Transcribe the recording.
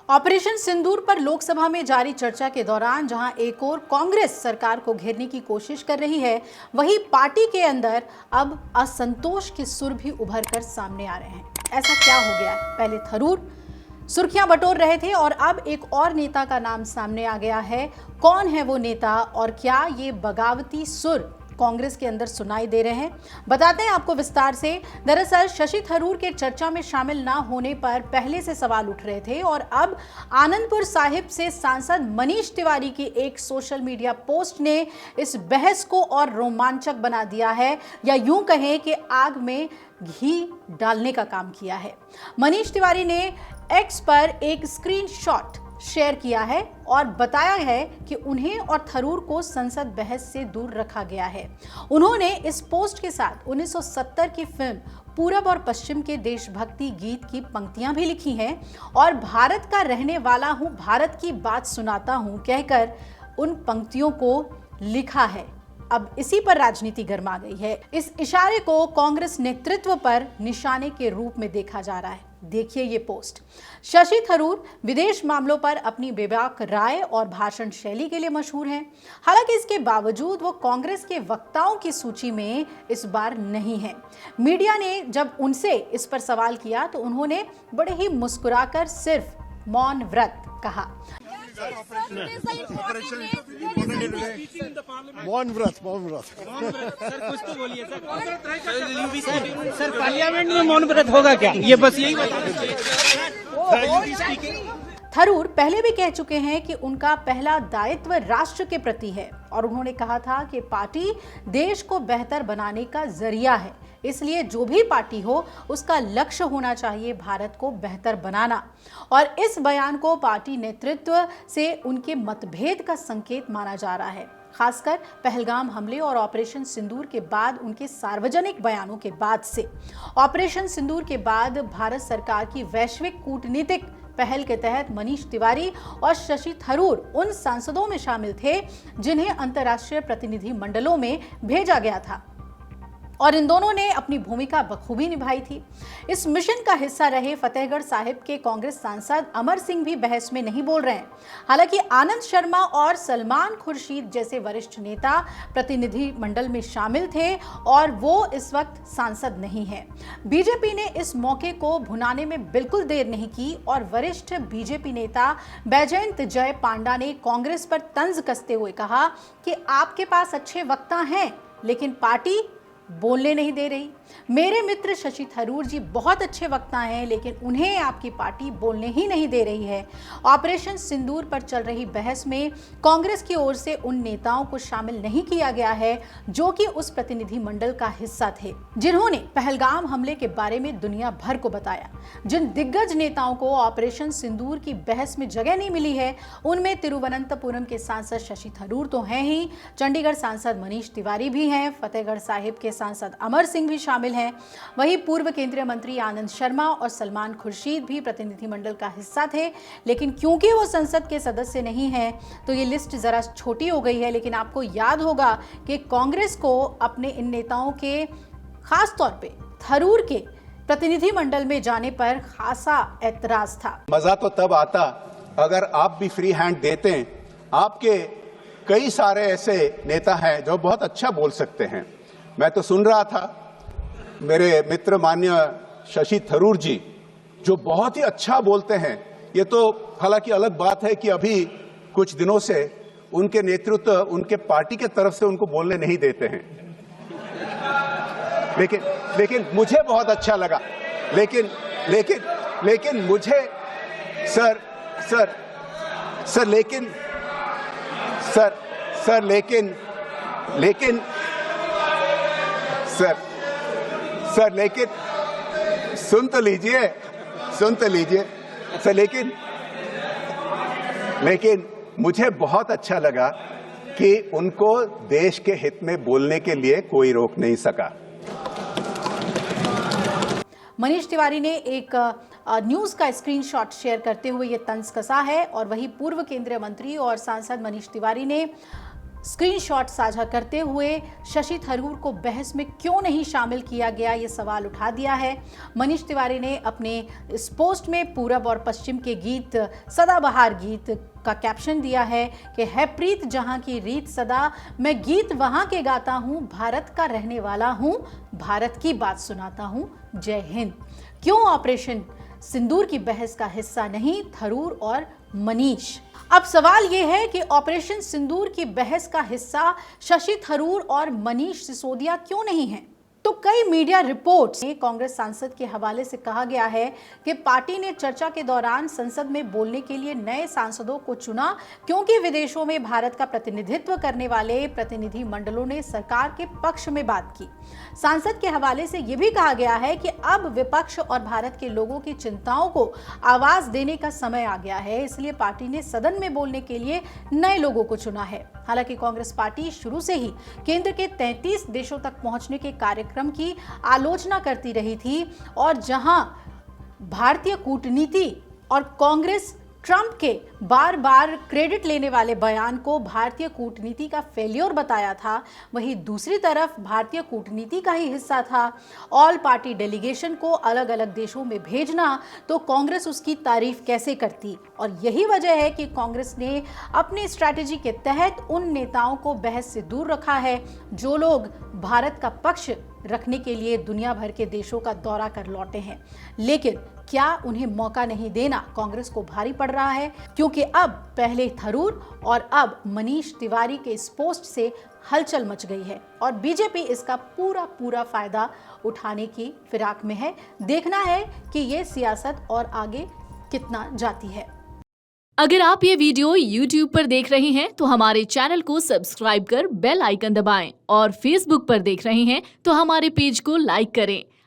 Operation सिंदूर पर लोकसभा में जारी चर्चा के दौरान जहां एक और कांग्रेस सरकार को घेरने की कोशिश कर रही है, वहीं पार्टी के अंदर अब असंतोष के सुर भी उभर कर सामने आ रहे हैं। ऐसा क्या हो गया है? पहले थरूर सुर्खियां बटोर रहे थे और अब एक और नेता का नाम सामने आ गया है। कौन है वो नेता और क्या ये बगावती सुर कांग्रेस के अंदर सुनाई दे रहे हैं? बताते हैं आपको विस्तार से। दरअसल शशि थरूर के चर्चा में शामिल ना होने पर पहले से सवाल उठ रहे थे और अब आनंदपुर साहिब से सांसद मनीष तिवारी की एक सोशल मीडिया पोस्ट ने इस बहस को और रोमांचक बना दिया है, या यूं कहें कि आग में घी डालने का काम किया है। मनीष तिवारी ने एक्स पर एक स्क्रीनशॉट शेयर किया है और बताया है कि उन्हें और थरूर को संसद बहस से दूर रखा गया है। उन्होंने इस पोस्ट के साथ 1970 की फिल्म पूरब और पश्चिम के देशभक्ति गीत की पंक्तियां भी लिखी हैं और भारत का रहने वाला हूं, भारत की बात सुनाता हूं कहकर उन पंक्तियों को लिखा है। अब इसी पर राजनीति गर्मा गई है। इस इशारे को कांग्रेस नेतृत्व पर निशाने के रूप में देखा जा रहा है। देखिए ये पोस्ट। शशि थरूर विदेश मामलों पर अपनी बेबाक राय और भाषण शैली के लिए मशहूर हैं। हालांकि इसके बावजूद वो कांग्रेस के वक्ताओं की सूची में इस बार नहीं है। मीडिया ने जब उनसे इस पर सवाल किया तो उन्होंने बड़े ही मुस्कुराकर सिर्फ मौन व्रत कहा। मौन व्रत सर, कुछ तो बोलिए सर, पार्लियामेंट में मौन व्रत होगा क्या? ये बस यही थरूर पहले भी कह चुके हैं कि उनका पहला दायित्व राष्ट्र के प्रति है और उन्होंने कहा था कि पार्टी देश को बेहतर बनाने का जरिया है, इसलिए जो भी पार्टी हो उसका लक्ष्य होना चाहिए भारत को बेहतर बनाना। और इस बयान को पार्टी नेतृत्व से उनके मतभेद का संकेत माना जा रहा है, खासकर पहलगाम हमले और ऑपरेशन सिंदूर के बाद उनके सार्वजनिक बयानों के बाद से। ऑपरेशन सिंदूर के बाद भारत सरकार की वैश्विक कूटनीतिक पहल के तहत मनीष तिवारी और शशि थरूर उन सांसदों में शामिल थे जिन्हें अंतर्राष्ट्रीय प्रतिनिधि मंडलों में भेजा गया था और इन दोनों ने अपनी भूमिका बखूबी निभाई थी। इस मिशन का हिस्सा रहे फतेहगढ़ साहिब के कांग्रेस सांसद अमर सिंह भी बहस में नहीं बोल रहे हैं। हालांकि आनंद शर्मा और सलमान खुर्शीद जैसे वरिष्ठ नेता प्रतिनिधि मंडल में शामिल थे और वो इस वक्त सांसद नहीं है। बीजेपी ने इस मौके को भुनाने में बिल्कुल देर नहीं की और वरिष्ठ बीजेपी नेता बैजयंत जय पांडा ने कांग्रेस पर तंज कसते हुए कहा कि आपके पास अच्छे वक्ता हैं लेकिन पार्टी बोलने नहीं दे रही। मेरे मित्र शशि थरूर जी बहुत अच्छे वक्ता हैं लेकिन उन्हें आपकी पार्टी बोलने ही नहीं दे रही है। ऑपरेशन सिंदूर पर चल रही बहस में कांग्रेस की ओर से उन नेताओं को शामिल नहीं किया गया है जो कि उस प्रतिनिधि मंडल का हिस्सा थे जिन्होंने पहलगाम हमले के बारे में दुनिया भर को बताया। जिन दिग्गज नेताओं को ऑपरेशन सिंदूर की बहस में जगह नहीं मिली है उनमें तिरुवनंतपुरम के सांसद शशि थरूर तो हैं ही, चंडीगढ़ सांसद मनीष तिवारी भी हैं, फतेहगढ़ साहिब के सांसद अमर सिंह भी शामिल हैं। वहीं पूर्व केंद्रीय मंत्री आनंद शर्मा और सलमान खुर्शीद भी प्रतिनिधिमंडल का हिस्सा थे, लेकिन क्योंकि वो संसद के सदस्य नहीं हैं तो ये लिस्ट जरा छोटी हो गई है। लेकिन आपको याद होगा कि कांग्रेस को अपने इन नेताओं के, खास तौर पे थरूर के प्रतिनिधिमंडल में जाने पर खासा ऐतराज था। मजा तो तब आता अगर आप भी फ्री हैंड देते। आपके कई सारे ऐसे नेता हैं जो बहुत अच्छा बोल सकते हैं। मैं तो सुन रहा था मेरे मित्र मान्य शशि थरूर जी जो बहुत ही अच्छा बोलते हैं। ये तो हालांकि अलग बात है कि अभी कुछ दिनों से उनके नेतृत्व उनके पार्टी के तरफ से उनको बोलने नहीं देते हैं, लेकिन मुझे बहुत अच्छा लगा। लेकिन मुझे लेकिन सुन तो लीजिए सर। लेकिन मुझे बहुत अच्छा लगा कि उनको देश के हित में बोलने के लिए कोई रोक नहीं सका। मनीष तिवारी ने एक न्यूज़ का स्क्रीनशॉट शेयर करते हुए ये तंज कसा है और वही पूर्व केंद्रीय मंत्री और सांसद मनीष तिवारी ने स्क्रीनशॉट साझा करते हुए शशि थरूर को बहस में क्यों नहीं शामिल किया गया, ये सवाल उठा दिया है। मनीष तिवारी ने अपने इस पोस्ट में पूरब और पश्चिम के गीत सदाबहार गीत का कैप्शन दिया है कि है प्रीत जहां की रीत सदा, मैं गीत वहां के गाता हूं, भारत का रहने वाला हूं, भारत की बात सुनाता हूं, जय हिंद। क्यों ऑपरेशन सिंदूर की बहस का हिस्सा नहीं थरूर और मनीष? अब सवाल यह है कि ऑपरेशन सिंदूर की बहस का हिस्सा शशि थरूर और मनीष सिसोदिया क्यों नहीं है? तो कई मीडिया रिपोर्ट्स में कांग्रेस सांसद के हवाले से कहा गया है कि पार्टी ने चर्चा के दौरान संसद में बोलने के लिए नए सांसदों को चुना क्योंकि विदेशों में भारत का प्रतिनिधित्व करने वाले प्रतिनिधि मंडलों ने सरकार के पक्ष में बात की। सांसद के हवाले से यह भी कहा गया है कि अब विपक्ष और भारत के लोगों की चिंताओं को आवाज देने का समय आ गया है, इसलिए पार्टी ने सदन में बोलने के लिए नए लोगों को चुना है। हालांकि कांग्रेस पार्टी शुरू से ही केंद्र के 33 देशों तक पहुंचने के कार्यक्रम की आलोचना करती रही थी और जहां भारतीय कूटनीति और कांग्रेस ट्रंप के बार बार क्रेडिट लेने वाले बयान को भारतीय कूटनीति का फेल्योर बताया था, वहीं दूसरी तरफ भारतीय कूटनीति का ही हिस्सा था ऑल पार्टी डेलीगेशन को अलग अलग देशों में भेजना, तो कांग्रेस उसकी तारीफ कैसे करती। और यही वजह है कि कांग्रेस ने अपनी स्ट्रैटेजी के तहत उन नेताओं को बहस से दूर रखा है जो लोग भारत का पक्ष रखने के लिए दुनिया भर के देशों का दौरा कर लौटे हैं। लेकिन क्या उन्हें मौका नहीं देना कांग्रेस को भारी पड़ रहा है, क्योंकि अब पहले थरूर और अब मनीष तिवारी के इस पोस्ट से हलचल मच गई है और बीजेपी इसका पूरा फायदा उठाने की फिराक में है। देखना है कि ये सियासत और आगे कितना जाती है। अगर आप ये वीडियो YouTube पर देख रहे हैं तो हमारे चैनल को सब्सक्राइब कर बेल आइकन दबाएं और Facebook पर देख रहे हैं तो हमारे पेज को लाइक करें।